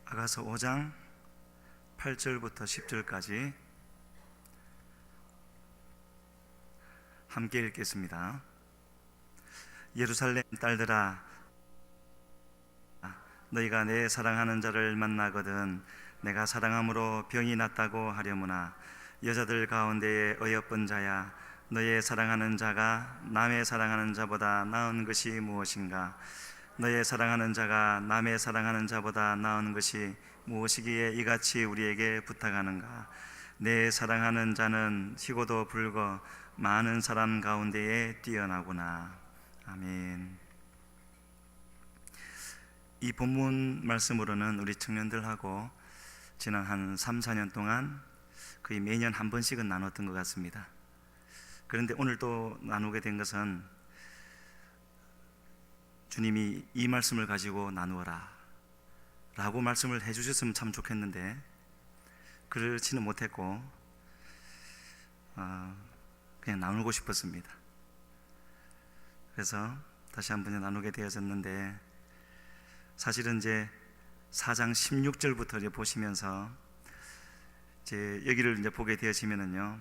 아가서 5장 8절부터 10절까지 함께 읽겠습니다. 예루살렘 딸들아, 너희가 내 사랑하는 자를 만나거든 내가 사랑함으로 병이 낫다고 하려무나 여자들 가운데에 어여쁜 자야, 너의 사랑하는 자가 남의 사랑하는 자보다 나은 것이 무엇인가? 너의 사랑하는 자가 남의 사랑하는 자보다 나은 것이 무엇이기에 이같이 우리에게 부탁하는가? 내 사랑하는 자는 희고도 불거 많은 사람 가운데에 뛰어나구나. 아멘. 이 본문 말씀으로는 우리 청년들하고 지난 한 3, 4년 동안 거의 매년 한 번씩은 나눴던 것 같습니다. 그런데 오늘 또 나누게 된 것은 주님이 이 말씀을 가지고 나누어라 라고 말씀을 해주셨으면 참 좋겠는데 그렇지는 못했고 그냥 나누고 싶었습니다. 그래서 다시 한번 나누게 되어졌는데, 사실은 이제 4장 16절부터 이제 보시면서 이제 여기를 이제 보게 되어지면은요,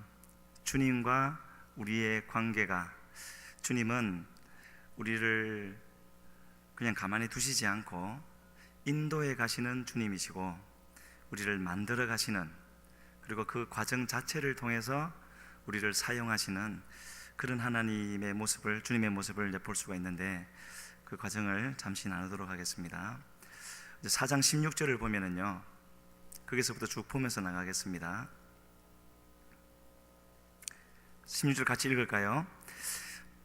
주님과 우리의 관계가, 주님은 우리를 그냥 가만히 두시지 않고 인도해 가시는 주님이시고 우리를 만들어 가시는, 그리고 그 과정 자체를 통해서 우리를 사용하시는 그런 하나님의 모습을, 주님의 모습을 이제 볼 수가 있는데, 그 과정을 잠시 나누도록 하겠습니다. 4장 16절을 보면은요, 거기서부터 쭉 보면서 나가겠습니다. 16절 같이 읽을까요?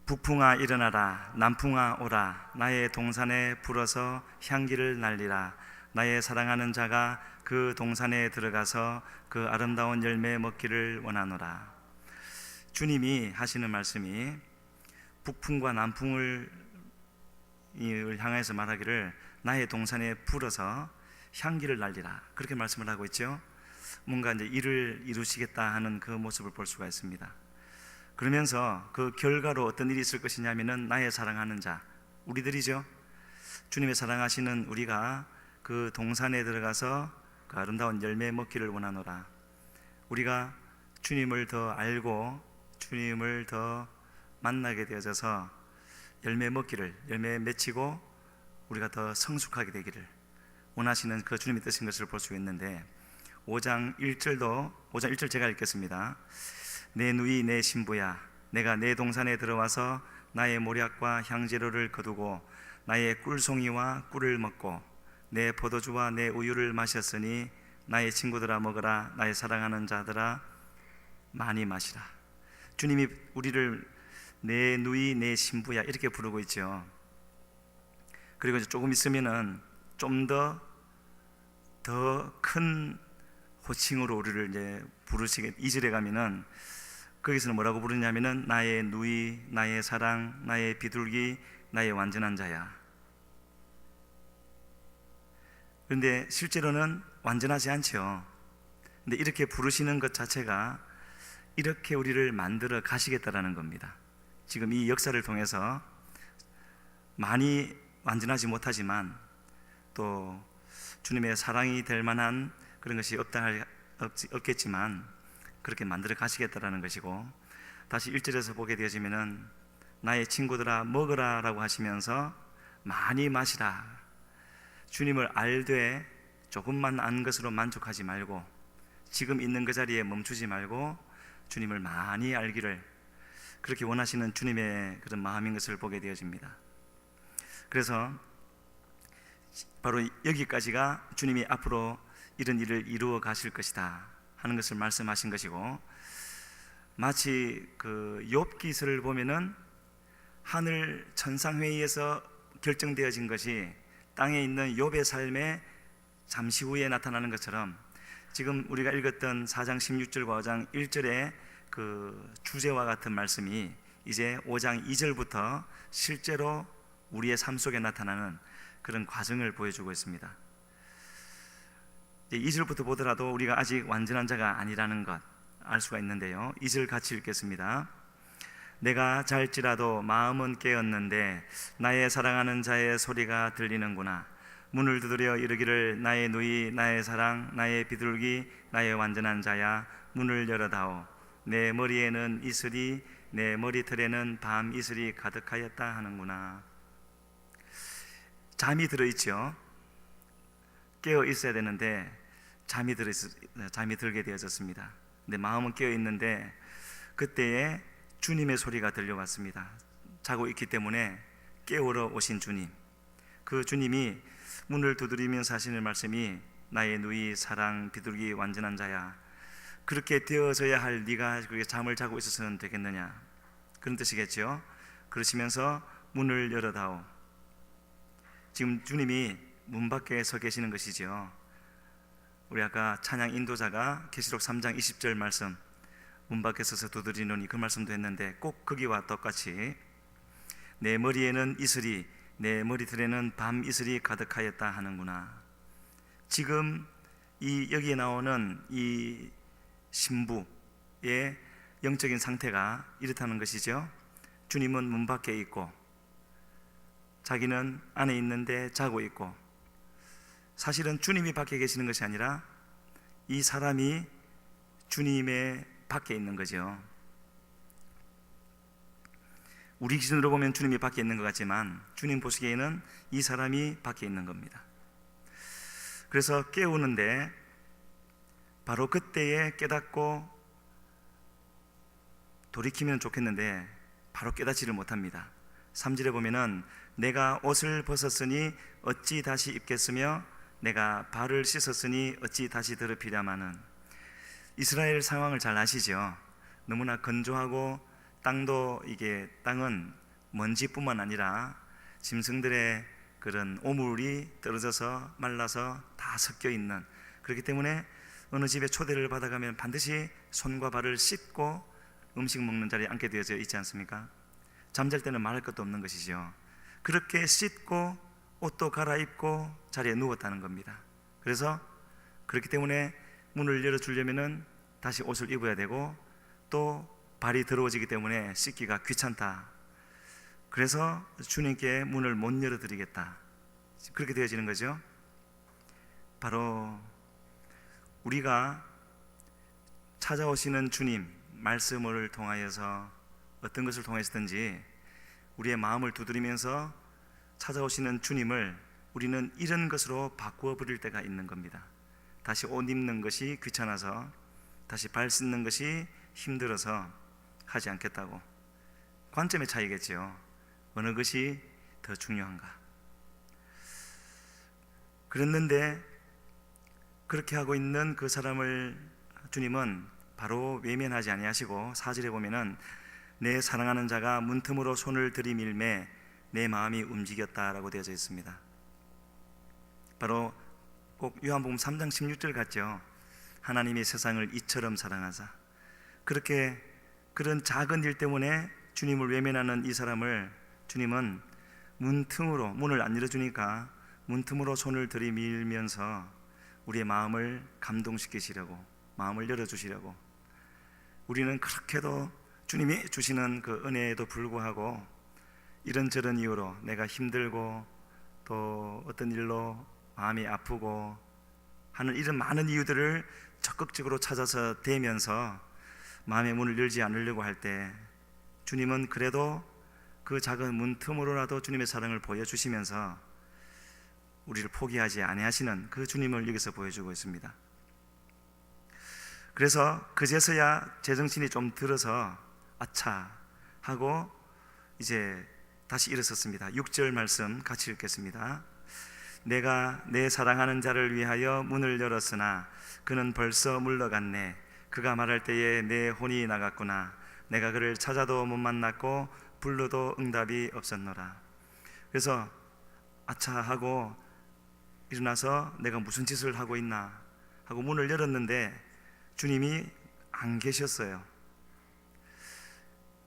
북풍아 일어나라, 남풍아 오라, 나의 동산에 불어서 향기를 날리라. 나의 사랑하는 자가 그 동산에 들어가서 그 아름다운 열매 먹기를 원하노라. 주님이 하시는 말씀이 북풍과 남풍을 향해서 말하기를 나의 동산에 불어서 향기를 날리라, 그렇게 말씀을 하고 있죠. 뭔가 이제 일을 이루시겠다 하는 그 모습을 볼 수가 있습니다. 그러면서 그 결과로 어떤 일이 있을 것이냐면은 나의 사랑하는 자, 우리들이죠. 주님의 사랑하시는 우리가 그 동산에 들어가서 그 아름다운 열매 먹기를 원하노라. 우리가 주님을 더 알고 주님을 더 만나게 되어져서 열매 먹기를, 열매 맺히고 우리가 더 성숙하게 되기를 원하시는 그 주님의 뜻인 것을 볼 수 있는데, 5장 1절 제가 읽겠습니다. 내 누이 내 신부야, 내가 내 동산에 들어와서 나의 모략과 향재료를 거두고 나의 꿀송이와 꿀을 먹고 내 포도주와 내 우유를 마셨으니 나의 친구들아 먹으라, 나의 사랑하는 자들아 많이 마시라. 주님이 우리를 내 누이 내 신부야 이렇게 부르고 있죠. 그리고 이제 조금 있으면은 좀 더 큰 호칭으로 우리를 이제 부르시게, 2절에 가면은 거기서는 뭐라고 부르냐면은 나의 누이, 나의 사랑, 나의 비둘기, 나의 완전한 자야. 그런데 실제로는 완전하지 않죠. 근데 이렇게 부르시는 것 자체가 이렇게 우리를 만들어 가시겠다라는 겁니다. 지금 이 역사를 통해서 많이 완전하지 못하지만 또 주님의 사랑이 될 만한 그런 것이 없겠지만 그렇게 만들어 가시겠다라는 것이고, 다시 1절에서 보게 되어지면은 나의 친구들아 먹으라 라고 하시면서 많이 마시라. 주님을 알되 조금만 안 것으로 만족하지 말고 지금 있는 그 자리에 멈추지 말고 주님을 많이 알기를, 그렇게 원하시는 주님의 그런 마음인 것을 보게 되어집니다. 그래서 바로 여기까지가 주님이 앞으로 이런 일을 이루어 가실 것이다 하는 것을 말씀하신 것이고, 마치 그 욥기서를 보면은 하늘 천상회의에서 결정되어진 것이 땅에 있는 욥의 삶에 잠시 후에 나타나는 것처럼, 지금 우리가 읽었던 4장 16절과 5장 1절의 그 주제와 같은 말씀이 이제 5장 2절부터 실제로 우리의 삶 속에 나타나는 그런 과정을 보여주고 있습니다. 2절부터 보더라도 우리가 아직 완전한 자가 아니라는 것 알 수가 있는데요, 2절 같이 읽겠습니다. 내가 잘지라도 마음은 깨었는데 나의 사랑하는 자의 소리가 들리는구나. 문을 두드려 이르기를 나의 누이 나의 사랑 나의 비둘기 나의 완전한 자야 문을 열어다오. 내 머리에는 이슬이 내 머리털에는 밤 이슬이 가득하였다 하는구나. 잠이 들어있죠. 깨어 있어야 되는데 잠이 들게 되어졌습니다. 근데 마음은 깨어 있는데 그때에 주님의 소리가 들려왔습니다. 자고 있기 때문에 깨우러 오신 주님, 그 주님이 문을 두드리면서 하시는 말씀이 나의 누이 사랑 비둘기 완전한 자야. 그렇게 되어져야 할 네가 그렇게 잠을 자고 있어서는 되겠느냐, 그런 뜻이겠죠. 그러시면서 문을 열어다오. 지금 주님이 문 밖에 서 계시는 것이죠. 우리 아까 찬양 인도자가 계시록 3장 20절 말씀, 문 밖에 서서 두드리노니, 그 말씀도 했는데 꼭 거기와 똑같이 내 머리에는 이슬이 내 머리털에는 밤 이슬이 가득하였다 하는구나. 지금 여기에 나오는 이 신부의 영적인 상태가 이렇다는 것이죠. 주님은 문 밖에 있고 자기는 안에 있는데 자고 있고, 사실은 주님이 밖에 계시는 것이 아니라 이 사람이 주님의 밖에 있는 거죠. 우리 기준으로 보면 주님이 밖에 있는 것 같지만 주님 보시기에는 이 사람이 밖에 있는 겁니다. 그래서 깨우는데 바로 그때에 깨닫고 돌이키면 좋겠는데 바로 깨닫지를 못합니다. 3절에 보면은 내가 옷을 벗었으니 어찌 다시 입겠으며 내가 발을 씻었으니 어찌 다시 더럽히랴마는. 이스라엘 상황을 잘 아시죠? 너무나 건조하고 땅은 먼지뿐만 아니라 짐승들의 그런 오물이 떨어져서 말라서 다 섞여 있는, 그렇기 때문에 어느 집에 초대를 받아가면 반드시 손과 발을 씻고 음식 먹는 자리에 앉게 되어져 있지 않습니까? 잠잘 때는 말할 것도 없는 것이죠. 그렇게 씻고 옷도 갈아입고 자리에 누웠다는 겁니다. 그래서 그렇기 때문에 문을 열어주려면 다시 옷을 입어야 되고 또 발이 더러워지기 때문에 씻기가 귀찮다. 그래서 주님께 문을 못 열어드리겠다, 그렇게 되어지는 거죠. 바로 우리가 찾아오시는 주님 말씀을 통하여서 어떤 것을 통해서든지 우리의 마음을 두드리면서 찾아오시는 주님을 우리는 이런 것으로 바꾸어 버릴 때가 있는 겁니다. 다시 옷 입는 것이 귀찮아서, 다시 발 씻는 것이 힘들어서 하지 않겠다고. 관점의 차이겠죠. 어느 것이 더 중요한가. 그랬는데 그렇게 하고 있는 그 사람을 주님은 바로 외면하지 아니하시고 4절에 보면은 내 사랑하는 자가 문틈으로 손을 들이밀매 내 마음이 움직였다라고 되어져 있습니다. 바로 꼭 요한복음 3장 16절 같죠. 하나님이 세상을 이처럼 사랑하사. 그렇게 그런 작은 일 때문에 주님을 외면하는 이 사람을 주님은 문틈으로, 문을 안 열어주니까 문틈으로 손을 들이밀면서 우리의 마음을 감동시키시려고, 마음을 열어주시려고. 우리는 그렇게도 주님이 주시는 그 은혜에도 불구하고 이런저런 이유로 내가 힘들고 또 어떤 일로 마음이 아프고 하는 이런 많은 이유들을 적극적으로 찾아서 대면서 마음의 문을 열지 않으려고 할 때 주님은 그래도 그 작은 문틈으로라도 주님의 사랑을 보여주시면서 우리를 포기하지 아니하시는 그 주님을 여기서 보여주고 있습니다. 그래서 그제서야 제정신이 좀 들어서 아차 하고 이제 다시 일어섰습니다. 6절 말씀 같이 읽겠습니다. 내가 내 사랑하는 자를 위하여 문을 열었으나 그는 벌써 물러갔네. 그가 말할 때에 내 혼이 나갔구나. 내가 그를 찾아도 못 만났고 불러도 응답이 없었노라. 그래서 아차 하고 일어나서 내가 무슨 짓을 하고 있나 하고 문을 열었는데 주님이 안 계셨어요.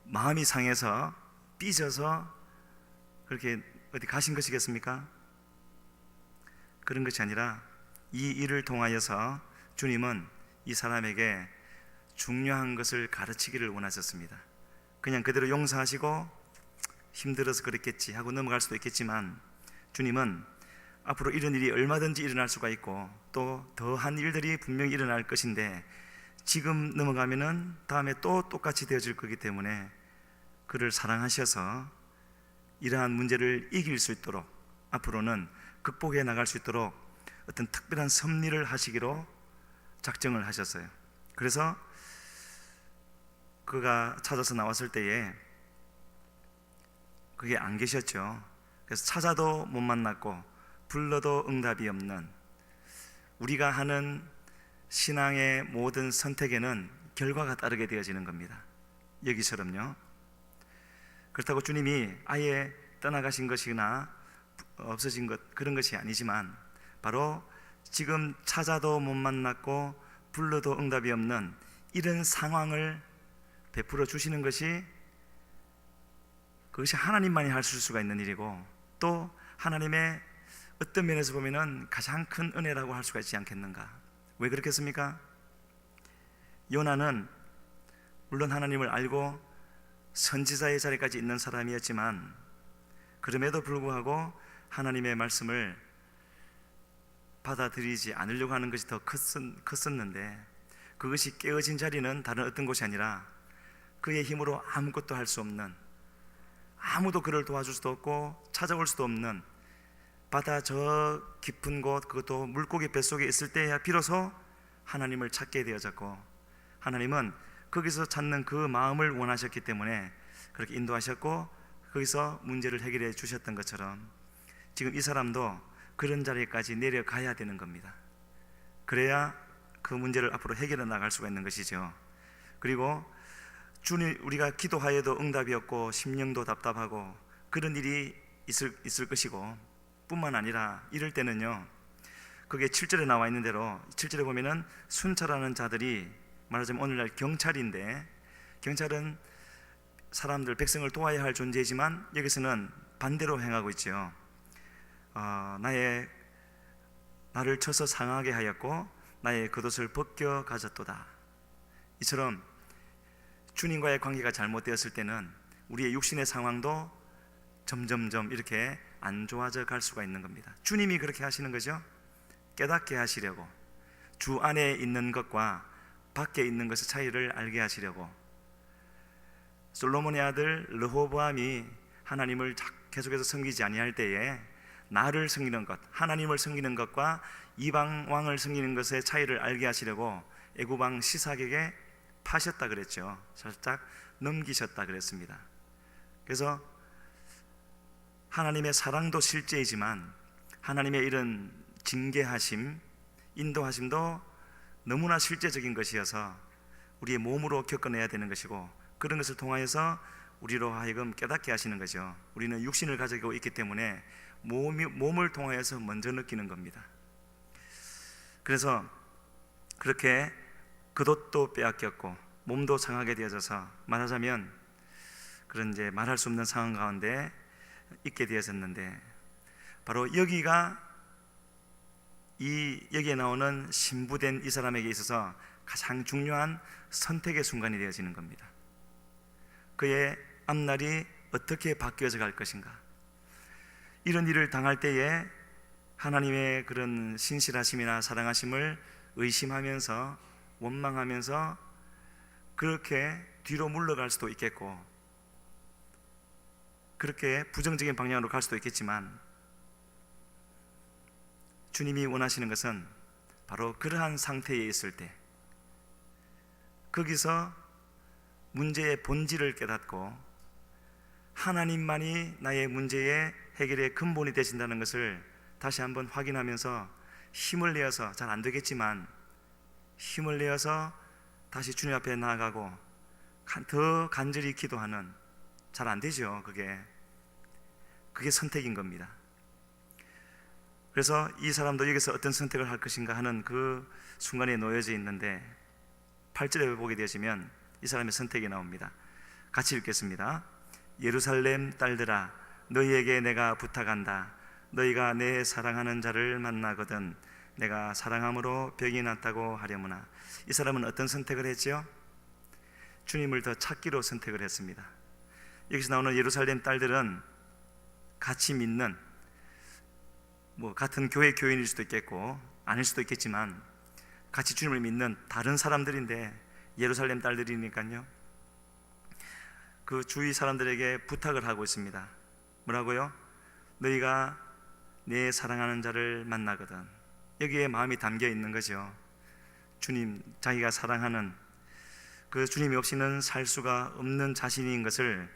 마음이 상해서 삐져서 그렇게 어디 가신 것이겠습니까? 그런 것이 아니라 이 일을 통하여서 주님은 이 사람에게 중요한 것을 가르치기를 원하셨습니다. 그냥 그대로 용서하시고 힘들어서 그랬겠지 하고 넘어갈 수도 있겠지만 주님은 앞으로 이런 일이 얼마든지 일어날 수가 있고 또 더한 일들이 분명히 일어날 것인데 지금 넘어가면은 다음에 또 똑같이 되어질 거기 때문에 그를 사랑하셔서 이러한 문제를 이길 수 있도록 앞으로는 극복해 나갈 수 있도록 어떤 특별한 섭리를 하시기로 작정을 하셨어요. 그래서 그가 찾아서 나왔을 때에 그게 안 계셨죠. 그래서 찾아도 못 만났고 불러도 응답이 없는, 우리가 하는 신앙의 모든 선택에는 결과가 따르게 되어지는 겁니다. 여기처럼요. 그렇다고 주님이 아예 떠나가신 것이나 없어진 것, 그런 것이 아니지만 바로 지금 찾아도 못 만났고 불러도 응답이 없는 이런 상황을 베풀어 주시는 것이, 그것이 하나님만이 하실 수가 있는 일이고 또 하나님의 어떤 면에서 보면은 가장 큰 은혜라고 할 수가 있지 않겠는가. 왜 그렇겠습니까? 요나는 물론 하나님을 알고 선지자의 자리까지 있는 사람이었지만 그럼에도 불구하고 하나님의 말씀을 받아들이지 않으려고 하는 것이 더 컸었는데, 그것이 깨어진 자리는 다른 어떤 곳이 아니라 그의 힘으로 아무것도 할 수 없는, 아무도 그를 도와줄 수도 없고 찾아올 수도 없는 바다 저 깊은 곳, 그것도 물고기 뱃속에 있을 때야 비로소 하나님을 찾게 되어졌고, 하나님은 거기서 찾는 그 마음을 원하셨기 때문에 그렇게 인도하셨고 거기서 문제를 해결해 주셨던 것처럼 지금 이 사람도 그런 자리까지 내려가야 되는 겁니다. 그래야 그 문제를 앞으로 해결해 나갈 수가 있는 것이죠. 그리고 주님, 우리가 기도하여도 응답이 없고 심령도 답답하고 그런 일이 있을 것이고 뿐만 아니라 이럴 때는요, 그게 7절에 나와 있는 대로 7절에 보면은 순찰하는 자들이, 말하자면 오늘날 경찰인데, 경찰은 사람들, 백성을 도와야 할 존재이지만 여기서는 반대로 행하고 있죠. 나를 쳐서 상하게 하였고 나의 겉옷을 벗겨 가졌도다. 이처럼 주님과의 관계가 잘못되었을 때는 우리의 육신의 상황도 점점점 이렇게 안 좋아져 갈 수가 있는 겁니다. 주님이 그렇게 하시는 거죠. 깨닫게 하시려고, 주 안에 있는 것과 밖에 있는 것의 차이를 알게 하시려고. 솔로몬의 아들 르호보암이 하나님을 계속해서 섬기지 아니할 때에 나를 섬기는 것, 하나님을 섬기는 것과 이방 왕을 섬기는 것의 차이를 알게 하시려고 애굽 왕 시삭에게 파셨다 그랬죠. 살짝 넘기셨다 그랬습니다. 그래서 하나님의 사랑도 실제이지만 하나님의 이런 징계하심, 인도하심도 너무나 실제적인 것이어서 우리의 몸으로 겪어내야 되는 것이고, 그런 것을 통하여서 우리로 하여금 깨닫게 하시는 거죠. 우리는 육신을 가지고 있기 때문에 몸을 통하여서 먼저 느끼는 겁니다. 그래서 그렇게 겉옷도 빼앗겼고 몸도 상하게 되어져서, 말하자면 그런 이제 말할 수 없는 상황 가운데 있게 되었었는데, 바로 여기가 여기에 나오는 신부된 이 사람에게 있어서 가장 중요한 선택의 순간이 되어지는 겁니다. 그의 앞날이 어떻게 바뀌어져 갈 것인가. 이런 일을 당할 때에 하나님의 그런 신실하심이나 사랑하심을 의심하면서 원망하면서 그렇게 뒤로 물러갈 수도 있겠고, 그렇게 부정적인 방향으로 갈 수도 있겠지만, 주님이 원하시는 것은 바로 그러한 상태에 있을 때 거기서 문제의 본질을 깨닫고 하나님만이 나의 문제의 해결의 근본이 되신다는 것을 다시 한번 확인하면서 힘을 내어서, 잘 안 되겠지만 힘을 내어서 다시 주님 앞에 나아가고 더 간절히 기도하는, 잘 안 되죠. 그게 선택인 겁니다. 그래서 이 사람도 여기서 어떤 선택을 할 것인가 하는 그 순간에 놓여져 있는데, 8절에 보게 되시면 이 사람의 선택이 나옵니다. 같이 읽겠습니다. 예루살렘 딸들아, 너희에게 내가 부탁한다. 너희가 내 사랑하는 자를 만나거든 내가 사랑함으로 병이 낫다고 하려무나. 이 사람은 어떤 선택을 했죠? 주님을 더 찾기로 선택을 했습니다. 여기서 나오는 예루살렘 딸들은 같이 믿는, 뭐 같은 교회 교인일 수도 있겠고 아닐 수도 있겠지만 같이 주님을 믿는 다른 사람들인데 예루살렘 딸들이니까요. 그 주위 사람들에게 부탁을 하고 있습니다. 뭐라고요? 너희가 내 사랑하는 자를 만나거든. 여기에 마음이 담겨 있는 거죠. 주님, 자기가 사랑하는 그 주님이 없이는 살 수가 없는 자신인 것을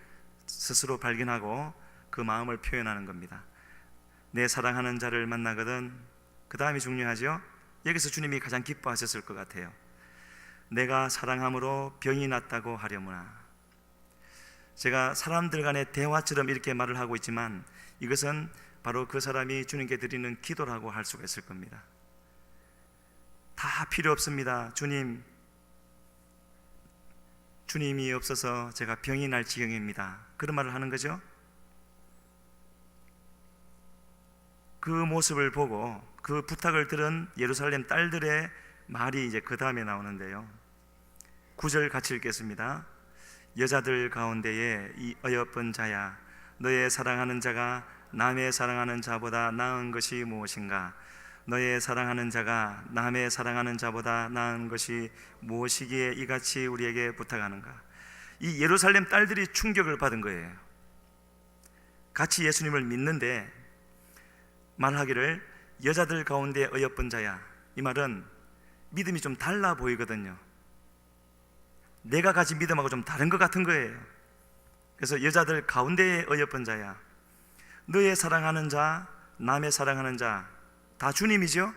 스스로 발견하고 그 마음을 표현하는 겁니다. 내 사랑하는 자를 만나거든. 그 다음이 중요하죠. 여기서 주님이 가장 기뻐하셨을 것 같아요. 내가 사랑함으로 병이 낫다고 하려무나. 제가 사람들 간의 대화처럼 이렇게 말을 하고 있지만 이것은 바로 그 사람이 주님께 드리는 기도라고 할 수가 있을 겁니다. 다 필요 없습니다. 주님이 없어서 제가 병이 날 지경입니다. 그런 말을 하는 거죠. 그 모습을 보고 그 부탁을 들은 예루살렘 딸들의 말이 이제 그 다음에 나오는데요. 9절 같이 읽겠습니다. 여자들 가운데에 이 어여쁜 자야, 너의 사랑하는 자가 남의 사랑하는 자보다 나은 것이 무엇인가? 너의 사랑하는 자가 남의 사랑하는 자보다 나은 것이 무엇이기에 이같이 우리에게 부탁하는가? 이 예루살렘 딸들이 충격을 받은 거예요. 같이 예수님을 믿는데 말하기를 여자들 가운데 어여쁜 자야. 이 말은 믿음이 좀 달라 보이거든요. 내가 가진 믿음하고 좀 다른 것 같은 거예요. 그래서 여자들 가운데에 어여쁜 자야. 너의 사랑하는 자, 남의 사랑하는 자 다 주님이죠.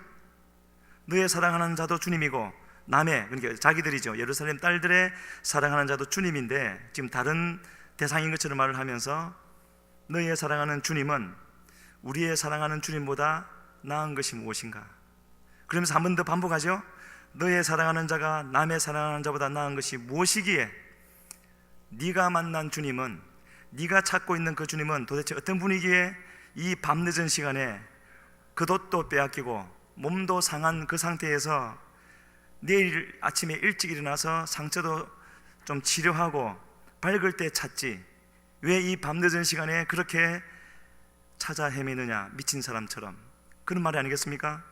너의 사랑하는 자도 주님이고 남의, 그러니까 자기들이죠. 예루살렘 딸들의 사랑하는 자도 주님인데 지금 다른 대상인 것처럼 말을 하면서 너의 사랑하는 주님은 우리의 사랑하는 주님보다 나은 것이 무엇인가? 그러면서 한 번 더 반복하죠. 너의 사랑하는 자가 남의 사랑하는 자보다 나은 것이 무엇이기에? 네가 만난 주님은, 네가 찾고 있는 그 주님은 도대체 어떤 분이기에 이 밤늦은 시간에 겉옷도 빼앗기고 몸도 상한 그 상태에서 내일 아침에 일찍 일어나서 상처도 좀 치료하고 밝을 때 찾지, 왜 이 밤늦은 시간에 그렇게 찾아 헤매느냐, 미친 사람처럼. 그런 말이 아니겠습니까?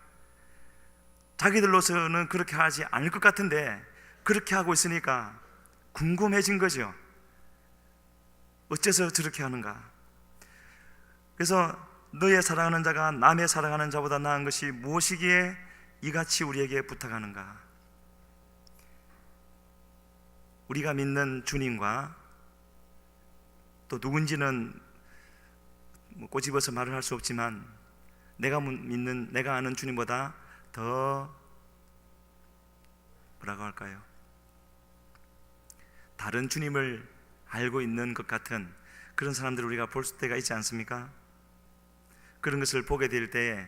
자기들로서는 그렇게 하지 않을 것 같은데 그렇게 하고 있으니까 궁금해진 거죠. 어째서 저렇게 하는가? 그래서 너의 사랑하는 자가 남의 사랑하는 자보다 나은 것이 무엇이기에 이같이 우리에게 부탁하는가? 우리가 믿는 주님과 또 누군지는 꼬집어서 말을 할 수 없지만 내가 믿는, 내가 아는 주님보다 더 뭐라고 할까요? 다른 주님을 알고 있는 것 같은 그런 사람들을 우리가 볼 때가 있지 않습니까? 그런 것을 보게 될 때에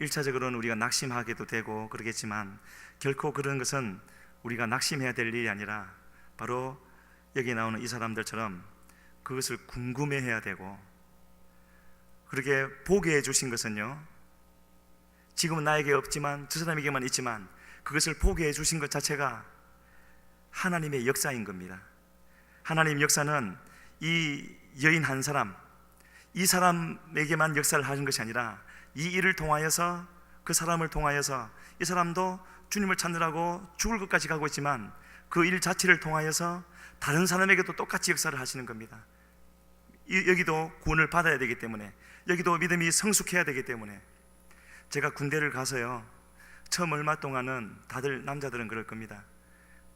1차적으로는 우리가 낙심하게도 되고 그러겠지만 결코 그런 것은 우리가 낙심해야 될 일이 아니라 바로 여기 나오는 이 사람들처럼 그것을 궁금해해야 되고, 그렇게 보게 해주신 것은요, 지금은 나에게 없지만 저 사람에게만 있지만 그것을 보게 해주신 것 자체가 하나님의 역사인 겁니다. 하나님의 역사는 이 여인 한 사람, 이 사람에게만 역사를 하신 것이 아니라 이 일을 통하여서, 그 사람을 통하여서 이 사람도 주님을 찾느라고 죽을 것까지 가고 있지만 그 일 자체를 통하여서 다른 사람에게도 똑같이 역사를 하시는 겁니다. 여기도 구원을 받아야 되기 때문에, 여기도 믿음이 성숙해야 되기 때문에. 제가 군대를 가서요, 처음 얼마 동안은 다들 남자들은 그럴 겁니다.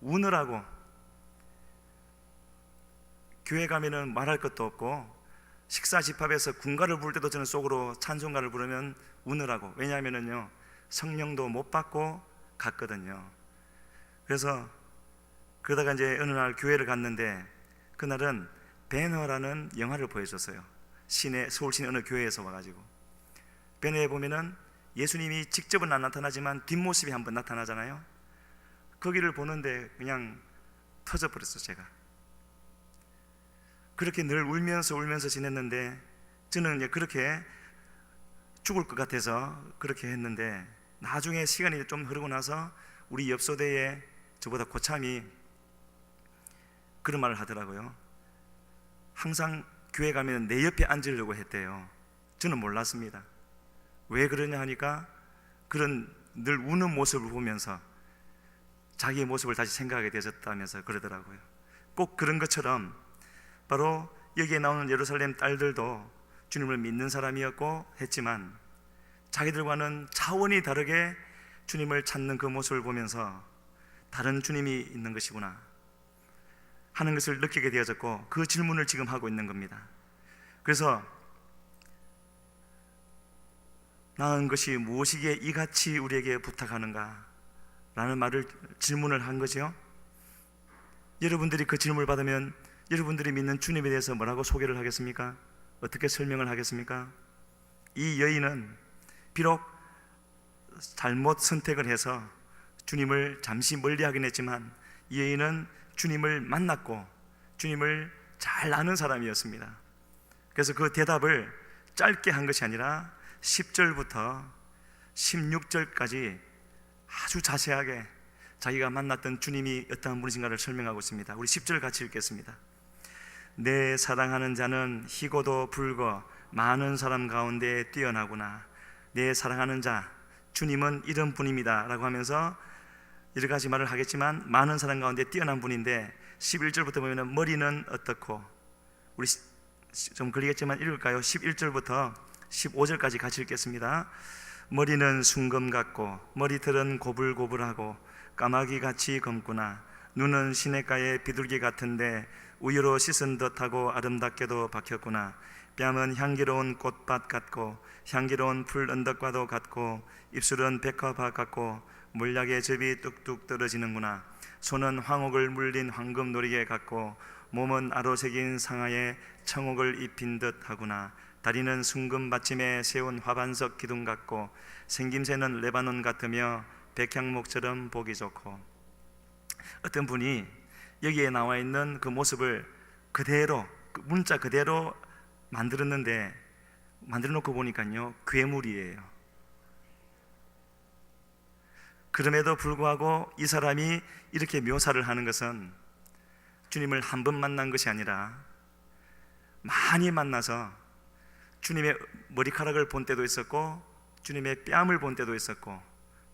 우느라고, 교회 가면은 말할 것도 없고 식사 집합에서 군가를 부를 때도 저는 속으로 찬송가를 부르면 우느라고. 왜냐하면은요, 성령도 못 받고 갔거든요. 그래서 그러다가 이제 어느 날 교회를 갔는데 그날은 배너라는 영화를 보여줬어요. 서울 시내 어느 교회에서 와가지고. 배너에 보면은 예수님이 직접은 안 나타나지만 뒷모습이 한번 나타나잖아요. 거기를 보는데 그냥 터져버렸어요. 제가 그렇게 늘 울면서 지냈는데, 저는 이제 그렇게 죽을 것 같아서 그렇게 했는데, 나중에 시간이 좀 흐르고 나서 우리 옆소대에 저보다 고참이 그런 말을 하더라고요. 항상 교회 가면 내 옆에 앉으려고 했대요. 저는 몰랐습니다. 왜 그러냐 하니까 그런 늘 우는 모습을 보면서 자기의 모습을 다시 생각하게 되었다면서 그러더라고요. 꼭 그런 것처럼 바로 여기에 나오는 예루살렘 딸들도 주님을 믿는 사람이었고 했지만 자기들과는 차원이 다르게 주님을 찾는 그 모습을 보면서 다른 주님이 있는 것이구나 하는 것을 느끼게 되어졌고, 그 질문을 지금 하고 있는 겁니다. 그래서 나은 것이 무엇이기에 이같이 우리에게 부탁하는가 라는 질문을 한 거죠. 여러분들이 그 질문을 받으면 여러분들이 믿는 주님에 대해서 뭐라고 소개를 하겠습니까? 어떻게 설명을 하겠습니까? 이 여인은 비록 잘못 선택을 해서 주님을 잠시 멀리하긴 했지만 이 여인은 주님을 만났고 주님을 잘 아는 사람이었습니다. 그래서 그 대답을 짧게 한 것이 아니라 10절부터 16절까지 아주 자세하게 자기가 만났던 주님이 어떠한 분이신가를 설명하고 있습니다. 우리 10절 같이 읽겠습니다. 내 사랑하는 자는 희고도 붉어 많은 사람 가운데 뛰어나구나. 내 사랑하는 자, 주님은 이런 분입니다 라고 하면서 여러 가지 말을 하겠지만 많은 사람 가운데 뛰어난 분인데, 11절부터 보면 머리는 어떻고, 우리 좀 걸리겠지만 읽을까요? 11절부터 15절까지 같이 읽겠습니다. 머리는 순금 같고 머리털은 고불고불하고 까마귀같이 검구나. 눈은 시냇가의 비둘기 같은데 우유로 씻은 듯하고 아름답게도 박혔구나. 뺨은 향기로운 꽃밭 같고 향기로운 풀 언덕과도 같고 입술은 백화밭 같고 몰약의 즙이 뚝뚝 떨어지는구나. 손은 황옥을 물린 황금 놀이개 같고 몸은 아로새긴 상아에 청옥을 입힌 듯 하구나. 다리는 순금 받침에 세운 화반석 기둥 같고 생김새는 레바논 같으며 백향목처럼 보기 좋고. 어떤 분이 여기에 나와 있는 그 모습을 그대로, 그 문자 그대로 만들었는데, 만들어 놓고 보니까요 괴물이에요. 그럼에도 불구하고 이 사람이 이렇게 묘사를 하는 것은 주님을 한 번 만난 것이 아니라 많이 만나서 주님의 머리카락을 본 때도 있었고 주님의 뺨을 본 때도 있었고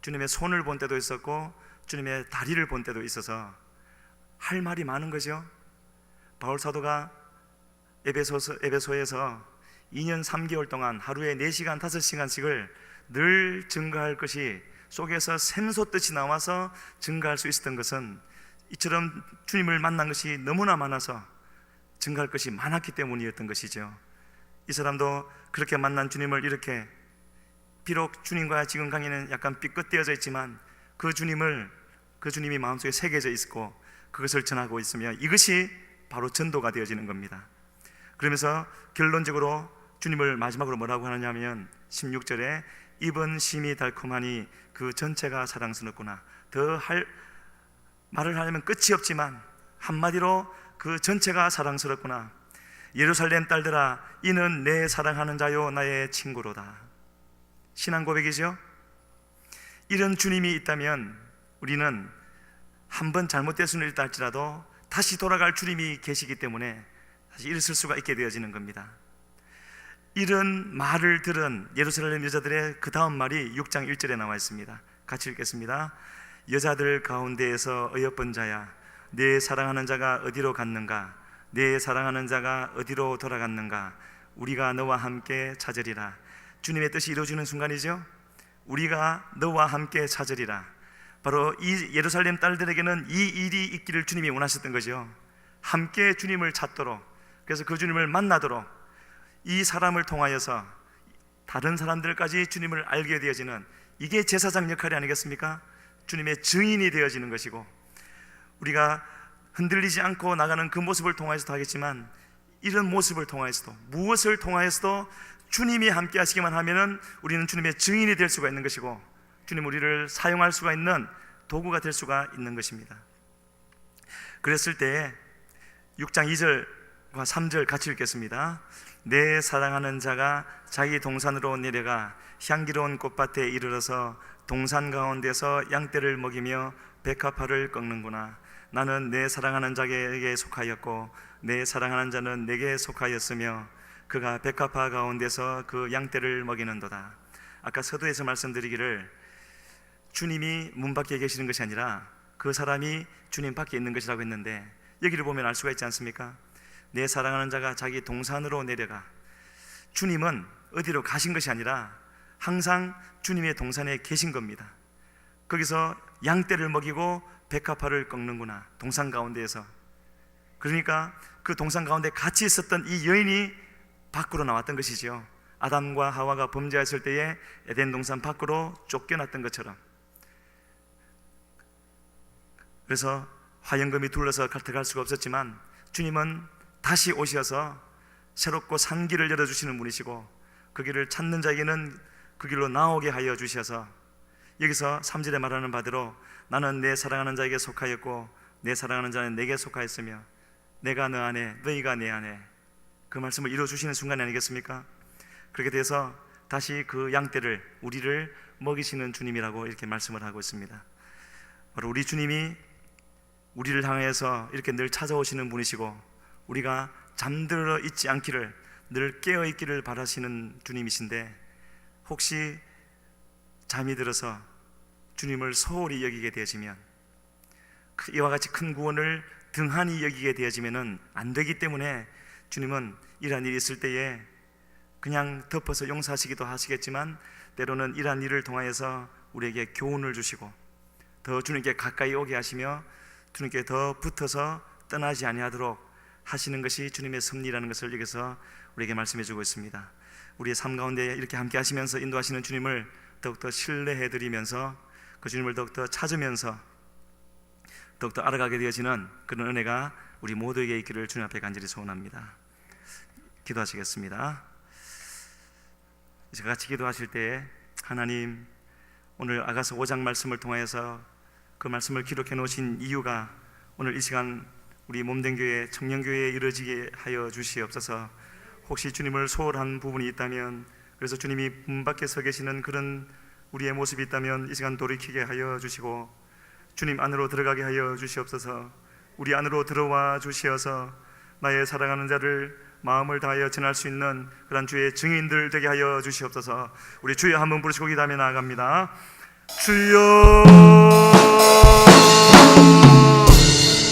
주님의 손을 본 때도 있었고 주님의 다리를 본 때도 있어서 할 말이 많은 거죠. 바울 사도가 에베소에서 2년 3개월 동안 하루에 4시간 5시간씩을 늘 증거할 것이 속에서 샘솟듯이 나와서 증거할 수 있었던 것은 이처럼 주님을 만난 것이 너무나 많아서 증거할 것이 많았기 때문이었던 것이죠. 이 사람도 그렇게 만난 주님을 이렇게, 비록 주님과 지금 관계는 약간 삐끗되어져 있지만 그 주님이 마음속에 새겨져 있고 그것을 전하고 있으며 이것이 바로 전도가 되어지는 겁니다. 그러면서 결론적으로 주님을 마지막으로 뭐라고 하느냐면 16절에 입은 심이 달콤하니 그 전체가 사랑스럽구나. 말을 하려면 끝이 없지만 한마디로 그 전체가 사랑스럽구나. 예루살렘 딸들아, 이는 내 사랑하는 자요 나의 친구로다. 신앙 고백이죠. 이런 주님이 있다면 우리는 한 번 잘못될 수는 있다 할지라도 다시 돌아갈 주님이 계시기 때문에 다시 일어설 수가 있게 되어지는 겁니다. 이런 말을 들은 예루살렘 여자들의 그 다음 말이 6장 1절에 나와 있습니다. 같이 읽겠습니다. 여자들 가운데에서 어여쁜 자야, 내 사랑하는 자가 어디로 갔는가? 내 사랑하는 자가 어디로 돌아갔는가? 우리가 너와 함께 찾으리라. 주님의 뜻이 이루어지는 순간이죠. 우리가 너와 함께 찾으리라. 바로 이 예루살렘 딸들에게는 이 일이 있기를 주님이 원하셨던 거죠. 함께 주님을 찾도록, 그래서 그 주님을 만나도록 이 사람을 통하여서 다른 사람들까지 주님을 알게 되어지는, 이게 제사장 역할이 아니겠습니까? 주님의 증인이 되어지는 것이고, 우리가 흔들리지 않고 나가는 그 모습을 통하여서도 하겠지만 이런 모습을 통하여서도, 무엇을 통하여서도 주님이 함께 하시기만 하면은 우리는 주님의 증인이 될 수가 있는 것이고 주님 우리를 사용할 수가 있는 도구가 될 수가 있는 것입니다. 그랬을 때 6장 2절과 3절 같이 읽겠습니다. 내 사랑하는 자가 자기 동산으로 내려가 향기로운 꽃밭에 이르러서 동산 가운데서 양떼를 먹이며 백합화를 꺾는구나. 나는 내 사랑하는 자에게 속하였고 내 사랑하는 자는 내게 속하였으며 그가 백합화 가운데서 그 양떼를 먹이는도다. 아까 서두에서 말씀드리기를 주님이 문 밖에 계시는 것이 아니라 그 사람이 주님 밖에 있는 것이라고 했는데, 여기를 보면 알 수가 있지 않습니까? 내 사랑하는 자가 자기 동산으로 내려가. 주님은 어디로 가신 것이 아니라 항상 주님의 동산에 계신 겁니다. 거기서 양떼를 먹이고 백합화를 꺾는구나, 동산 가운데에서. 그러니까 그 동산 가운데 같이 있었던 이 여인이 밖으로 나왔던 것이지요. 아담과 하와가 범죄했을 때에 에덴 동산 밖으로 쫓겨났던 것처럼. 그래서 화영금이 둘러서 들어갈 수가 없었지만 주님은 다시 오셔서 새롭고 산 길을 열어주시는 분이시고, 그 길을 찾는 자에게는 그 길로 나오게 하여 주셔서, 여기서 3절에 말하는 바대로 나는 내 사랑하는 자에게 속하였고 내 사랑하는 자는 내게 속하였으며 내가 너 안에 너희가 내 안에, 그 말씀을 이루어주시는 순간이 아니겠습니까? 그렇게 돼서 다시 그 양떼를, 우리를 먹이시는 주님이라고 이렇게 말씀을 하고 있습니다. 바로 우리 주님이 우리를 향해서 이렇게 늘 찾아오시는 분이시고, 우리가 잠들어 있지 않기를, 늘 깨어 있기를 바라시는 주님이신데, 혹시 잠이 들어서 주님을 소홀히 여기게 되어지면, 이와 같이 큰 구원을 등한히 여기게 되어지면 안 되기 때문에 주님은 이러한 일이 있을 때에 그냥 덮어서 용서하시기도 하시겠지만, 때로는 이러한 일을 통하여서 우리에게 교훈을 주시고 더 주님께 가까이 오게 하시며 주님께 더 붙어서 떠나지 아니하도록 하시는 것이 주님의 섭리라는 것을 여기서 우리에게 말씀해 주고 있습니다. 우리의 삶 가운데 이렇게 함께 하시면서 인도하시는 주님을 더욱더 신뢰해 드리면서 그 주님을 더욱더 찾으면서 더욱더 알아가게 되어지는 그런 은혜가 우리 모두에게 있기를 주님 앞에 간절히 소원합니다. 기도하시겠습니다. 이제 같이 기도하실 때에 하나님, 오늘 아가서 5장 말씀을 통하여서 그 말씀을 기록해 놓으신 이유가 오늘 이 시간 우리 몸된 교회, 청년교회에 이루어지게 하여 주시옵소서. 혹시 주님을 소홀한 부분이 있다면, 그래서 주님이 문 밖에 서 계시는 그런 우리의 모습이 있다면 이 시간 돌이키게 하여 주시고 주님 안으로 들어가게 하여 주시옵소서. 우리 안으로 들어와 주시어서 나의 사랑하는 자를 마음을 다하여 전할 수 있는 그런 주의 증인들 되게 하여 주시옵소서. 우리 주여 한번 부르시고 기도하며 나아갑니다. 주여,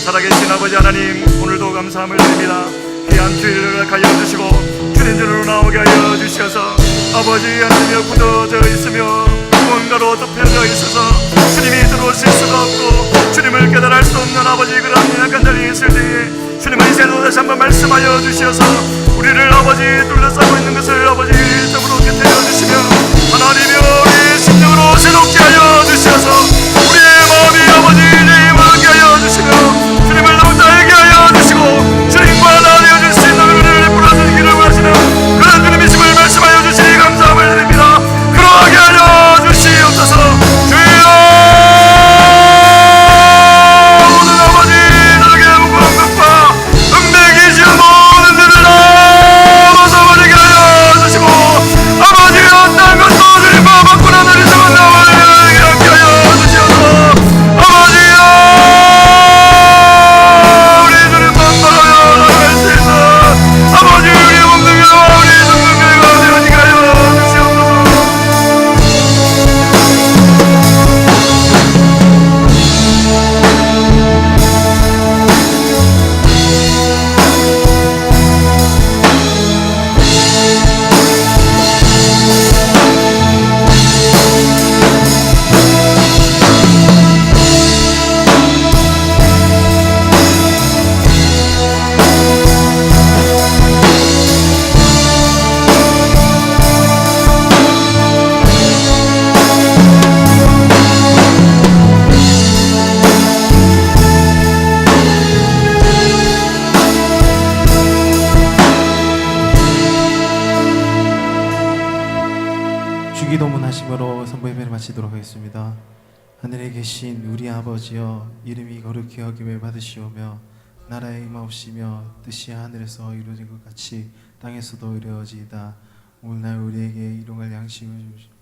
살아계신 아버지 하나님, 오늘도 감사함을 드립니다. 귀한 주일을 허락하여 주시고 주님들로 나오게 하여 주셔서 아버지 하나님여 굳어져 있으며 무언가로 덮여져 있어서 주님이 들어오실 수가 없고 주님을 깨달을 수 없는 아버지 그런 약한 자리에 있을 때에 주님은 이제도 다시 한번 말씀하여 주셔서 우리를 아버지 둘러싸고 있는 것을 아버지 일점으로 깨뜨려 주시며 하나님여 우리 심령으로 새롭게 하여 주셔서 우리의 마음이 아버지 힘을 하여 주시며 주님을 더욱더 알게 하여 주시고 주님과 나뉘어질 수 있는 은혜를 베풀어주는 길을 원하시는 그런 주님이심을 말씀하여 주시니 감사함을 드립니다. 그러하게 하여 주시옵소서. 주여, 모든 아버지 나에게 무거운 것과 은맥이 지은 모든 일을 다 벗어버리게 하여 주시고 아버지 어떤 것도 주님과 바꾸는 어리석은 나와에게 함께 하여 주시옵소서. 아버지여, 우리 주님만 바라여 나갈 수 있는 아버지 우리의 몸된 교회와 우리 성령 교회가 되어지게 하여 주시옵소서. 주기도문 하심으로 선부 예배를 마치도록 하겠습니다. 하늘에 계신 우리 아버지여, 이름이 거룩히 여김을 받으시오며 나라의 임하옵시며 뜻이 하늘에서 이루어진 것 같이 땅에서도 이루어지이다. 오늘날 우리에게 일용할 양식을 주시옵소서.